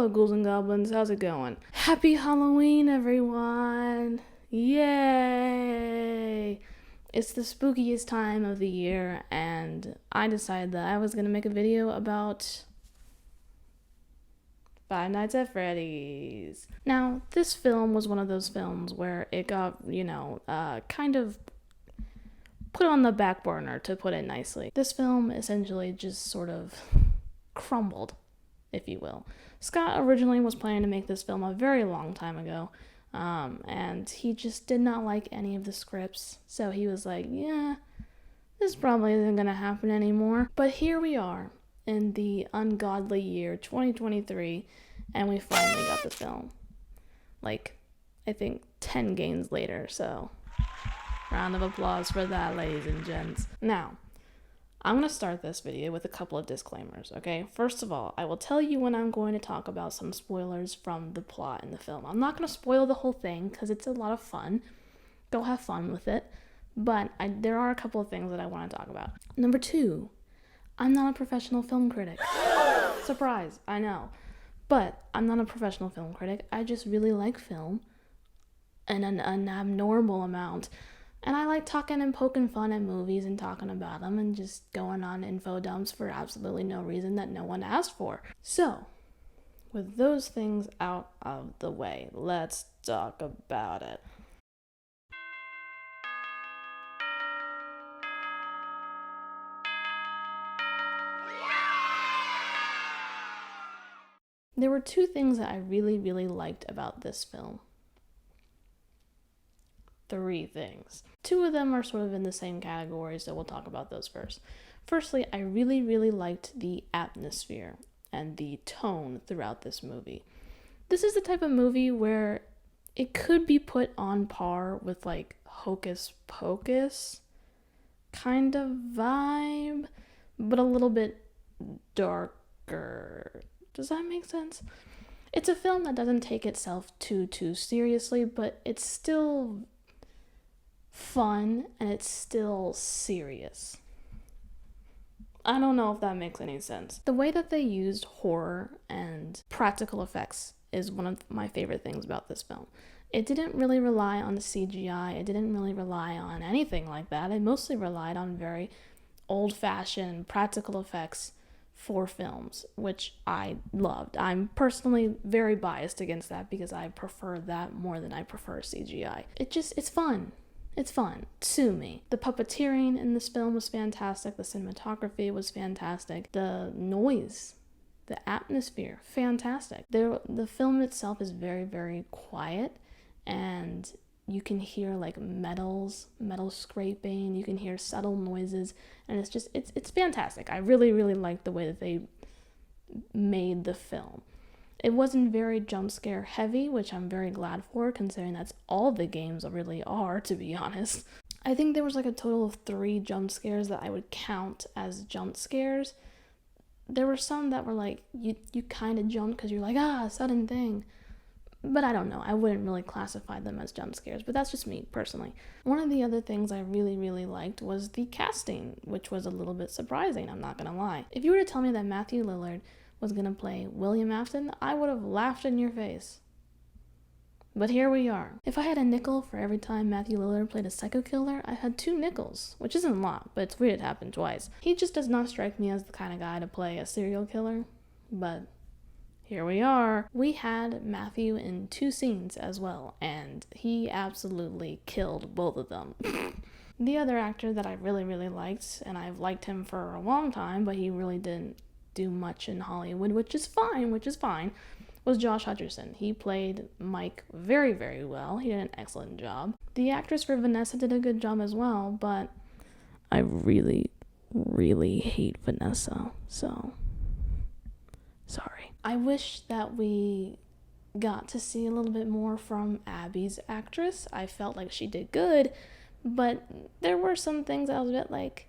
Hello, ghouls and goblins. How's it going? Happy Halloween, everyone! Yay! It's the spookiest time of the year, and I decided that I was gonna make a video about Five Nights at Freddy's. Now, this film was one of those films where it got, kind of put on the back burner, to put it nicely. This film essentially just sort of crumbled, if you will. Scott originally was planning to make this film a very long time ago, and he just did not like any of the scripts, so he was like, yeah, this probably isn't gonna happen anymore. But here we are in the ungodly year 2023, and we finally got the film. Like, I think 10 games later, so round of applause for that, ladies and gents. Now, I'm going to start this video with a couple of disclaimers, okay? First of all, I will tell you when I'm going to talk about some spoilers from the plot in the film. I'm not going to spoil the whole thing because it's a lot of fun. Go have fun with it. But there are a couple of things that I want to talk about. Number 2, I'm not a professional film critic. Surprise, I know. But I'm not a professional film critic. I just really like film in an abnormal amount. And I like talking and poking fun at movies and talking about them and just going on info dumps for absolutely no reason that no one asked for. So, with those things out of the way, let's talk about it. There were 2 things that I really, really liked about this film. 3 things. 2 of them are sort of in the same category, so we'll talk about those first. Firstly, I really, really liked the atmosphere and the tone throughout this movie. This is the type of movie where it could be put on par with like Hocus Pocus kind of vibe, but a little bit darker. Does that make sense? It's a film that doesn't take itself too seriously, but it's still fun and it's still serious. I don't know if that makes any sense. The way that they used horror and practical effects is one of my favorite things about this film. It didn't really rely on CGI. It didn't really rely on anything like that. It mostly relied on very old-fashioned practical effects for films, which I loved. I'm personally very biased against that because I prefer that more than I prefer CGI. It's fun. It's fun. Sue me. The puppeteering in this film was fantastic. The cinematography was fantastic. The noise, the atmosphere, fantastic. The film itself is very, very quiet, and you can hear like metal scraping. You can hear subtle noises, and it's fantastic. I really, really liked the way that they made the film. It wasn't very jump scare heavy, which I'm very glad for, considering that's all the games really are, to be honest. I think there was like a total of 3 jump scares that I would count as jump scares. There were some that were like, you kind of jumped because you're like, sudden thing. But I don't know, I wouldn't really classify them as jump scares, but that's just me, personally. One of the other things I really, really liked was the casting, which was a little bit surprising, I'm not gonna lie. If you were to tell me that Matthew Lillard was going to play William Afton, I would have laughed in your face. But here we are. If I had a nickel for every time Matthew Lillard played a psycho killer, I had 2 nickels, which isn't a lot, but it's weird it happened twice. He just does not strike me as the kind of guy to play a serial killer, but here we are. We had Matthew in 2 scenes as well, and he absolutely killed both of them. The other actor that I really, really liked, and I've liked him for a long time, but he really didn't do much in Hollywood, which is fine, was Josh Hutcherson. He played Mike very, very well. He did an excellent job. The actress for Vanessa did a good job as well, but I really, really hate Vanessa, so sorry. I wish that we got to see a little bit more from Abby's actress. I felt like she did good, but there were some things I was a bit like,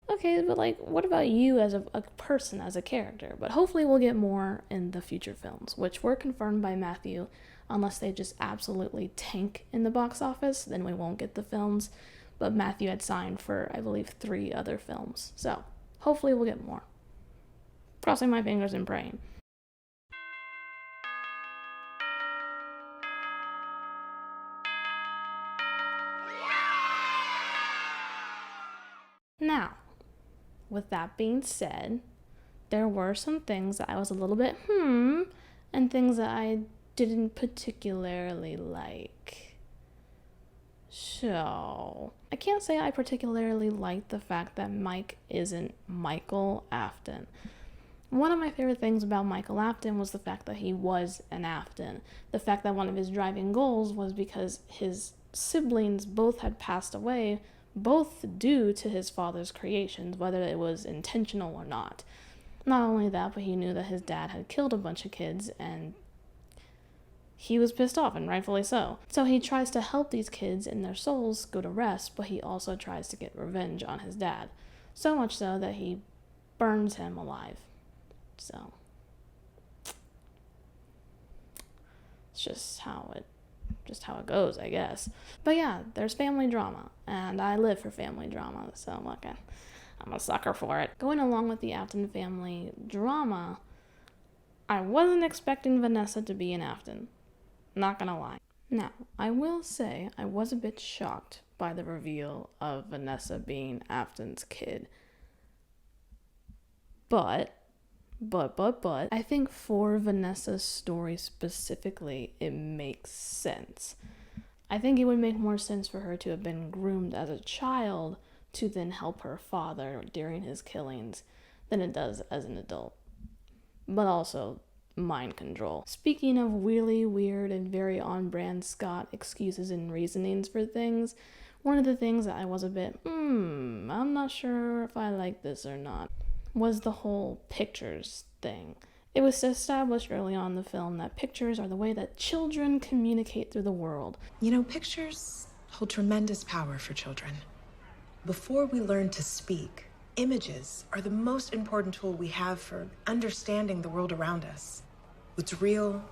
okay, but like, what about you as a person, as a character? But hopefully we'll get more in the future films, which were confirmed by Matthew. Unless they just absolutely tank in the box office, then we won't get the films. But Matthew had signed for, I believe, 3 other films. So hopefully we'll get more. Crossing my fingers and praying. Now, with that being said, there were some things that I was a little bit and things that I didn't particularly like. So, I can't say I particularly liked the fact that Mike isn't Michael Afton. One of my favorite things about Michael Afton was the fact that he was an Afton. The fact that one of his driving goals was because his siblings both had passed away, both due to his father's creations, whether it was intentional or not. Not only that, but he knew that his dad had killed a bunch of kids, and he was pissed off, and rightfully so. So he tries to help these kids and their souls go to rest, but he also tries to get revenge on his dad. So much so that he burns him alive. So it's just how it goes, I guess. But yeah, there's family drama, and I live for family drama, so look, I'm a sucker for it. Going along with the Afton family drama, I wasn't expecting Vanessa to be an Afton. Not gonna lie. Now, I will say I was a bit shocked by the reveal of Vanessa being Afton's kid. But I think for Vanessa's story specifically, it makes sense. I think it would make more sense for her to have been groomed as a child to then help her father during his killings than it does as an adult. But also mind control. Speaking of really weird and very on-brand Scott excuses and reasonings for things, one of the things that I was a bit, I'm not sure if I like this or not, was the whole pictures thing. It was established early on in the film that pictures are the way that children communicate through the world. You know, pictures hold tremendous power for children. Before we learn to speak, images are the most important tool we have for understanding the world around us. What's real,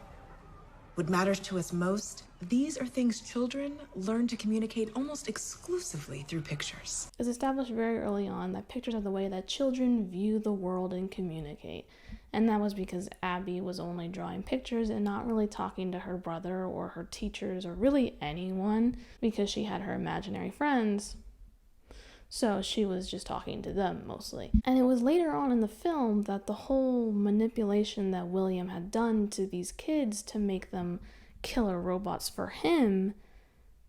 what matters to us most, these are things children learn to communicate almost exclusively through pictures. It's established very early on that pictures are the way that children view the world and communicate. And that was because Abby was only drawing pictures and not really talking to her brother or her teachers or really anyone because she had her imaginary friends. So she was just talking to them mostly. And it was later on in the film that the whole manipulation that William had done to these kids to make them killer robots for him,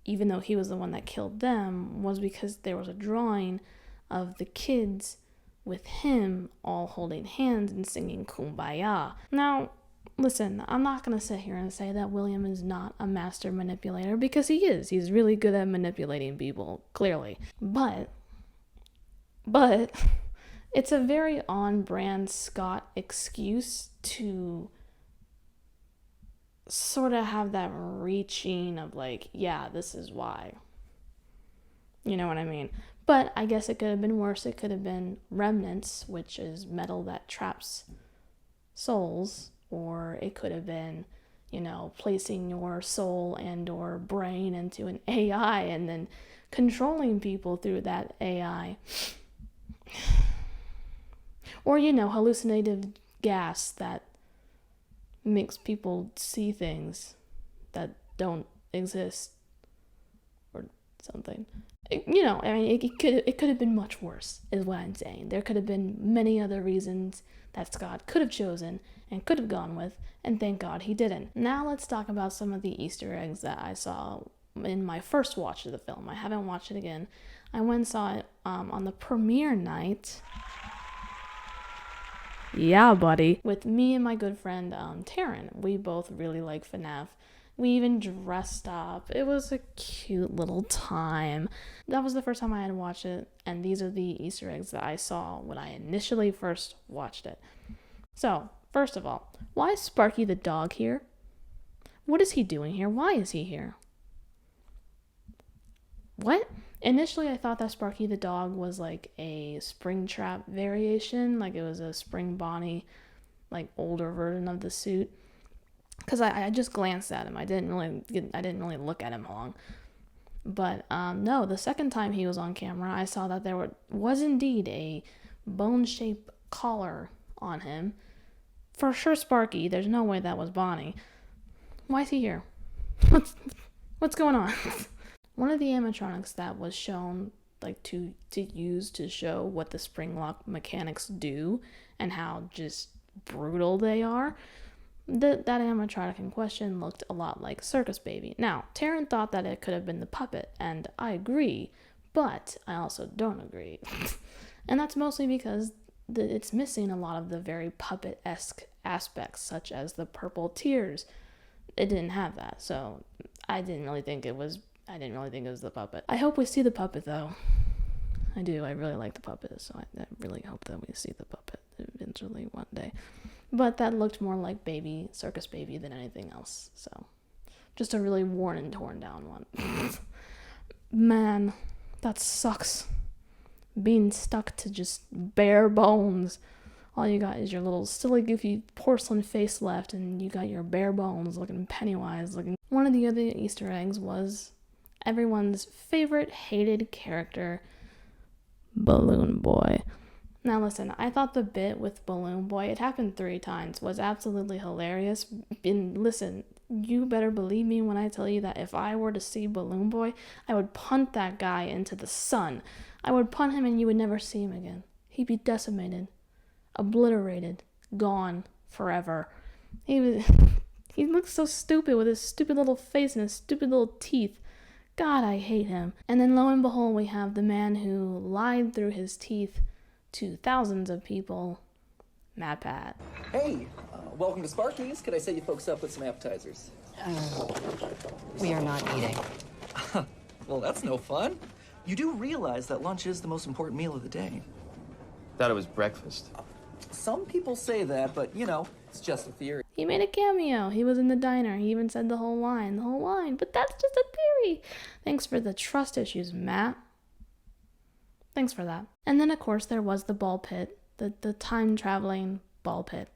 even though he was the one that killed them, was because there was a drawing of the kids with him all holding hands and singing Kumbaya. Now, listen, I'm not going to sit here and say that William is not a master manipulator, because he is. He's really good at manipulating people, clearly. But it's a very on-brand Scott excuse to sort of have that reaching of like, yeah, this is why. You know what I mean? But I guess it could have been worse. It could have been remnants, which is metal that traps souls, or it could have been, placing your soul and or brain into an AI and then controlling people through that AI. Or, hallucinative gas that makes people see things that don't exist or something. It could have been much worse, is what I'm saying. There could have been many other reasons that Scott could have chosen and could have gone with, and thank God he didn't. Now let's talk about some of the Easter eggs that I saw in my first watch of the film. I haven't watched it again. I went and saw it on the premiere night. Yeah, buddy. With me and my good friend Taryn. We both really like FNAF. We even dressed up. It was a cute little time. That was the first time I had watched it, and these are the Easter eggs that I saw when I initially first watched it. So, first of all, why is Sparky the dog here? What is he doing here? Why is he here? What? Initially, I thought that Sparky the dog was like a Springtrap variation, like it was a Spring Bonnie, like older version of the suit. Because I just glanced at him. I didn't really look at him long. But no, the second time he was on camera, I saw that there was indeed a bone-shaped collar on him. For sure, Sparky. There's no way that was Bonnie. Why is he here? What's going on? One of the animatronics that was shown like to use to show what the spring lock mechanics do and how just brutal they are. That animatronic in question looked a lot like Circus Baby. Now, Taryn thought that it could have been the puppet, and I agree, but I also don't agree. And that's mostly because it's missing a lot of the very puppet-esque aspects, such as the purple tears. It didn't have that, so I didn't really think it was the puppet. I hope we see the puppet, though. I do. I really like the puppet, so I really hope that we see the puppet eventually one day. But that looked more like Circus Baby than anything else, so just a really worn and torn down one. Man, that sucks. Being stuck to just bare bones. All you got is your little silly goofy porcelain face left, and you got your bare bones looking Pennywise looking. One of the other Easter eggs was everyone's favorite hated character, Balloon Boy. Now listen, I thought the bit with Balloon Boy, it happened 3 times, was absolutely hilarious. And listen, you better believe me when I tell you that if I were to see Balloon Boy, I would punt that guy into the sun. I would punt him and you would never see him again. He'd be decimated, obliterated, gone forever. He looked so stupid with his stupid little face and his stupid little teeth. God, I hate him. And then lo and behold, we have the man who lied through his teeth to thousands of people, Matt Pat. Hey, welcome to Sparky's. Could I set you folks up with some appetizers? We are not eating. Well, that's no fun. You do realize that lunch is the most important meal of the day. Thought it was breakfast. Some people say that, but you know, it's just a theory. He made a cameo. He was in the diner. He even said the whole line. But that's just a theory. Thanks for the trust issues, Matt. Thanks for that. And then, of course, there was the ball pit, the time-traveling ball pit.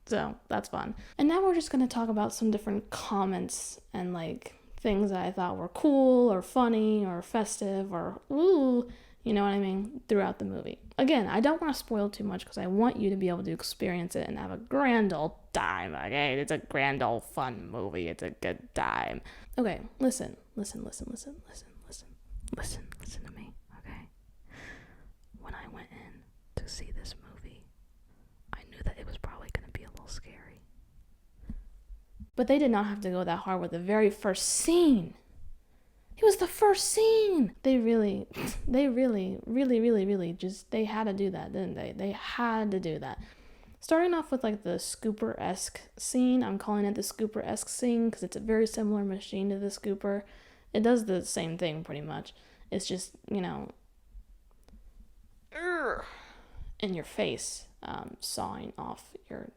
So, that's fun. And now we're just going to talk about some different comments and, like, things that I thought were cool or funny or festive or, ooh, you know what I mean, throughout the movie. Again, I don't want to spoil too much because I want you to be able to experience it and have a grand old time, okay? It's a grand old fun movie. It's a good time. Okay, listen to me, okay? When I went in to see this movie, I knew that it was probably going to be a little scary. But they did not have to go that hard with the very first scene. It was the first scene. They really just, they had to do that, didn't they? They had to do that. Starting off with like the Scooper-esque scene. I'm calling it the Scooper-esque scene because it's a very similar machine to the Scooper. It does the same thing pretty much. It's just, you know, in your face, sawing off your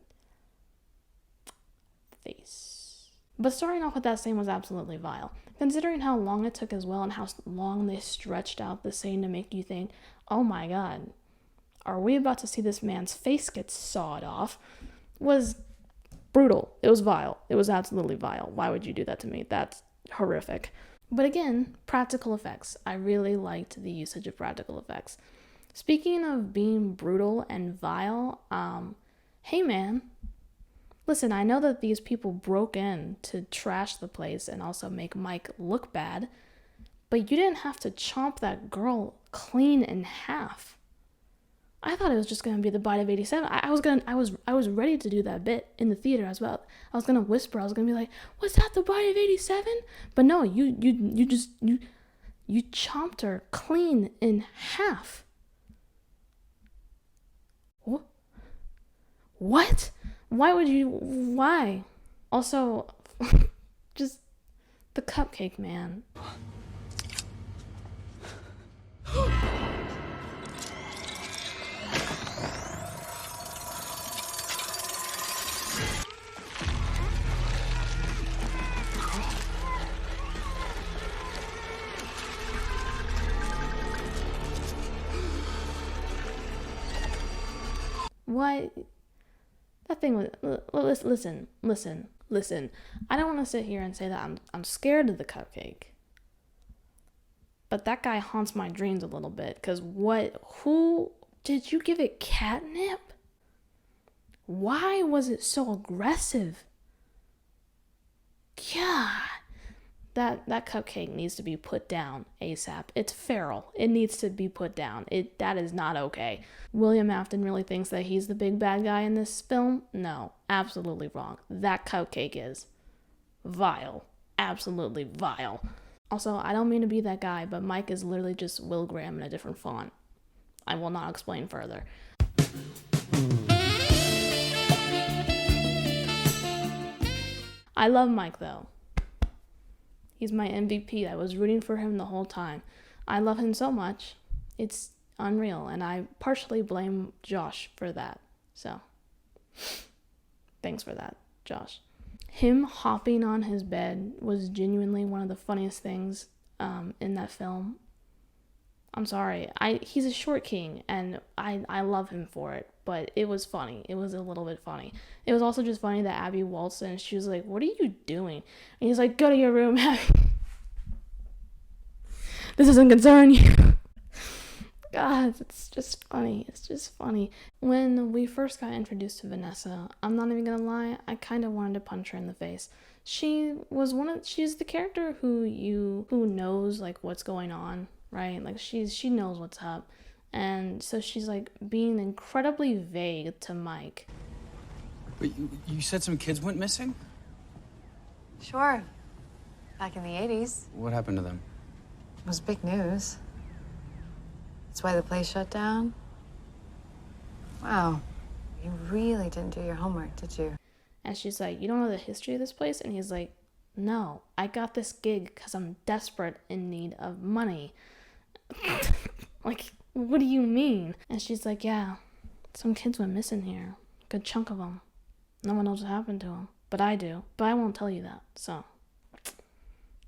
face. But starting off with that scene was absolutely vile. Considering how long it took as well and how long they stretched out the scene to make you think, oh my god, are we about to see this man's face get sawed off, was brutal. It was vile. It was absolutely vile. Why would you do that to me? That's horrific. But again, practical effects. I really liked the usage of practical effects. Speaking of being brutal and vile, hey man, listen, I know that these people broke in to trash the place and also make Mike look bad, but you didn't have to chomp that girl clean in half. I thought it was just gonna be the bite of 87. I was ready to do that bit in the theater as well. I was gonna whisper. I was gonna be like, "Was that the bite of 87?" But no, you chomped her clean in half. What? Why? Also, just the cupcake man. What? That thing was, listen. I don't want to sit here and say that I'm scared of the cupcake. But that guy haunts my dreams a little bit. Because who did you give it catnip? Why was it so aggressive? God, That cupcake needs to be put down ASAP. It's feral. It needs to be put down. That is not okay. William Afton really thinks that he's the big bad guy in this film? No, absolutely wrong. That cupcake is vile. Absolutely vile. Also, I don't mean to be that guy, but Mike is literally just Will Graham in a different font. I will not explain further. I love Mike though. He's my MVP. I was rooting for him the whole time. I love him so much. It's unreal, and I partially blame Josh for that. So, thanks for that, Josh. Him hopping on his bed was genuinely one of the funniest things in that film. I'm sorry. He's a short king, and I love him for it, but it was funny. It was a little bit funny. It was also just funny that Abby waltzed in, and she was like, "What are you doing?" And he's like, "Go to your room, Abby. This doesn't concern you." God, it's just funny. It's just funny. When we first got introduced to Vanessa, I'm not even gonna lie, I kind of wanted to punch her in the face. She's the character who knows like what's going on, right? Like she knows what's up. And so she's like being incredibly vague to Mike. But you said some kids went missing? Sure. Back in the 80s. What happened to them? It was big news. That's why the place shut down. Wow. You really didn't do your homework, did you? And she's like, "You don't know the history of this place?" And he's like, "No, I got this gig because I'm desperate in need of money." Like, what do you mean? And she's like, "Yeah, some kids went missing here. A good chunk of them. No one knows what happened to them. But I do. But I won't tell you that. So,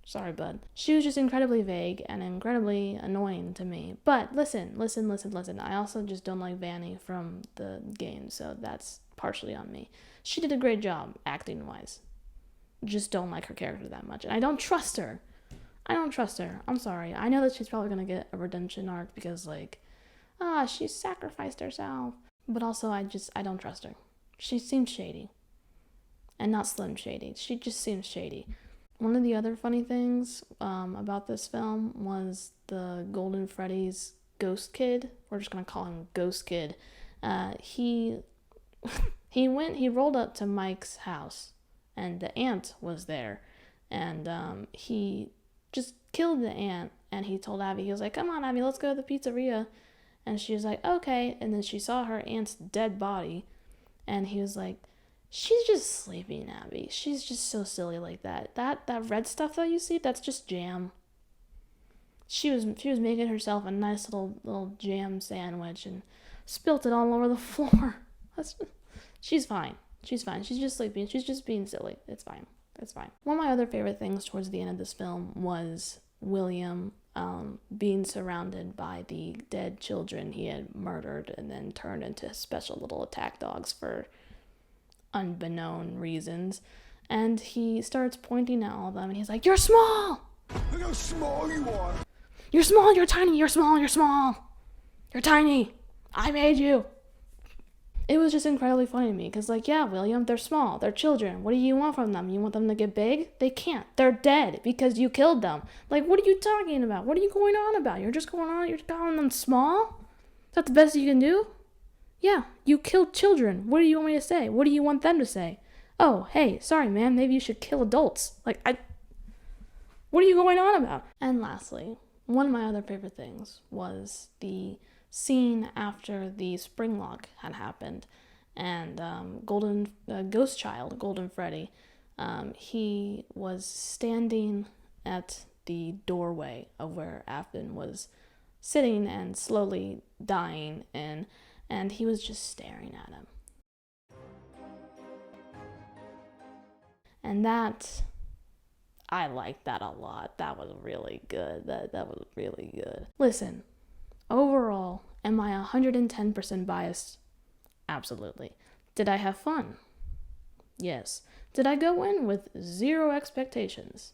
sorry, bud." She was just incredibly vague and incredibly annoying to me. But listen. I also just don't like Vanny from the game, so that's partially on me. She did a great job, acting-wise. Just don't like her character that much. And I don't trust her. I'm sorry. I know that she's probably going to get a redemption arc because, like, she sacrificed herself. But also, I don't trust her. She seems shady. And not Slim Shady. She just seems shady. One of the other funny things about this film was the Golden Freddy's ghost kid. We're just going to call him Ghost Kid. He rolled up to Mike's house, and the aunt was there. And he just killed the aunt, and he told Abby, he was like, "Come on, Abby, let's go to the pizzeria." And she was like, "Okay." And then she saw her aunt's dead body, and he was like, "She's just sleeping, Abby. She's just so silly like that. That red stuff that you see, that's just jam." She was making herself a nice little jam sandwich and spilt it all over the floor. She's fine. She's just sleeping. She's just being silly. It's fine. One of my other favorite things towards the end of this film was William being surrounded by the dead children he had murdered and then turned into special little attack dogs for unbeknown reasons. And he starts pointing at all of them and he's like, "You're small! Look how small you are! You're small, you're tiny, you're small, you're small! You're tiny! I made you!" It was just incredibly funny to me because, like, yeah, William, they're small, they're children. What do you want from them? You want them to get big? They can't. They're dead because you killed them. Like, what are you talking about? What are you going on about? You're calling them small? Is that the best you can do? Yeah, you killed children. What do you want me to say? What do you want them to say? "Oh, hey, sorry, man, maybe you should kill adults." Like, what are you going on about? And lastly, one of my other favorite things was the scene after the spring lock had happened, and Ghost Child, Golden Freddy, he was standing at the doorway of where Afton was sitting and slowly dying, and he was just staring at him. And I liked that a lot. That was really good. That was really good. Listen, overall, am I 110% biased? Absolutely. Did I have fun? Yes. Did I go in with zero expectations?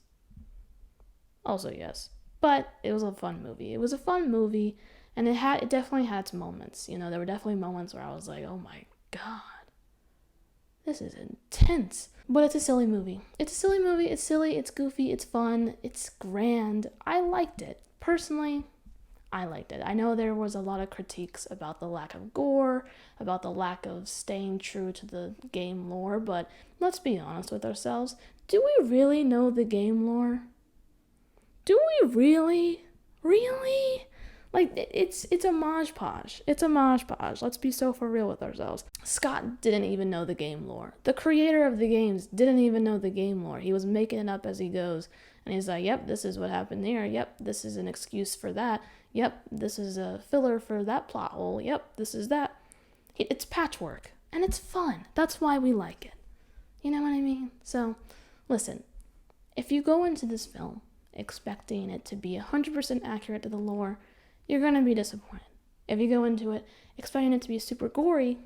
Also yes. But it was a fun movie. It was a fun movie, and it definitely had its moments. You know, there were definitely moments where I was like, "Oh my God. This is intense. But it's a silly movie. It's a silly movie. It's silly. It's goofy. It's fun. It's grand. I liked it. Personally, I liked it. I know there was a lot of critiques about the lack of gore, about the lack of staying true to the game lore, but let's be honest with ourselves. Do we really know the game lore? Do we really? Really? Like, it's a mosh posh. It's a mosh posh. Let's be so for real with ourselves. Scott didn't even know the game lore. The creator of the games didn't even know the game lore. He was making it up as he goes. And he's like, yep, this is what happened there. Yep, this is an excuse for that. Yep, this is a filler for that plot hole. Yep, this is that. It's patchwork. And it's fun. That's why we like it. You know what I mean? So, listen. If you go into this film expecting it to be 100% accurate to the lore, you're going to be disappointed. If you go into it expecting it to be super gory,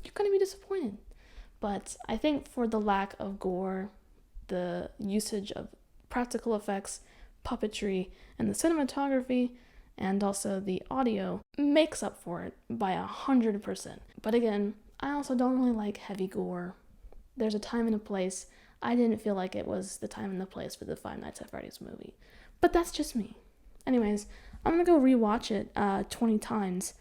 you're going to be disappointed. But I think for the lack of gore, the usage of practical effects, puppetry, and the cinematography, and also the audio makes up for it by 100%. But again, I also don't really like heavy gore. There's a time and a place. I didn't feel like it was the time and the place for the Five Nights at Freddy's movie. But that's just me. Anyways, I'm gonna go rewatch it 20 times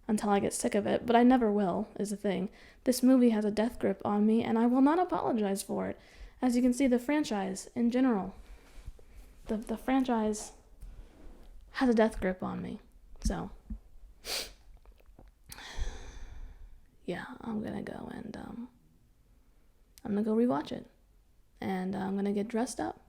until I get sick of it, but I never will, is the thing. This movie has a death grip on me, and I will not apologize for it. As you can see, the franchise in general, the franchise has a death grip on me. So, yeah, I'm gonna go and I'm gonna go rewatch it, and I'm gonna get dressed up,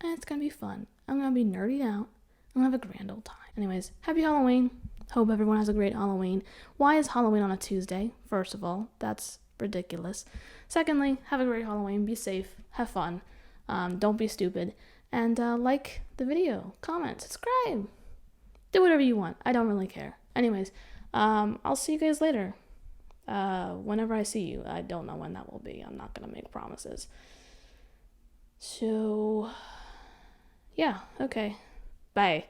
and it's gonna be fun. I'm gonna be nerdy out. I'm gonna have a grand old time. Anyways, happy Halloween. Hope everyone has a great Halloween. Why is Halloween on a Tuesday? First of all, that's ridiculous. Secondly, have a great Halloween. Be safe. Have fun. Don't be stupid. And like the video, comment, subscribe. Do whatever you want. I don't really care. Anyways, I'll see you guys later. Whenever I see you. I don't know when that will be. I'm not gonna make promises. So, yeah, okay. Bye.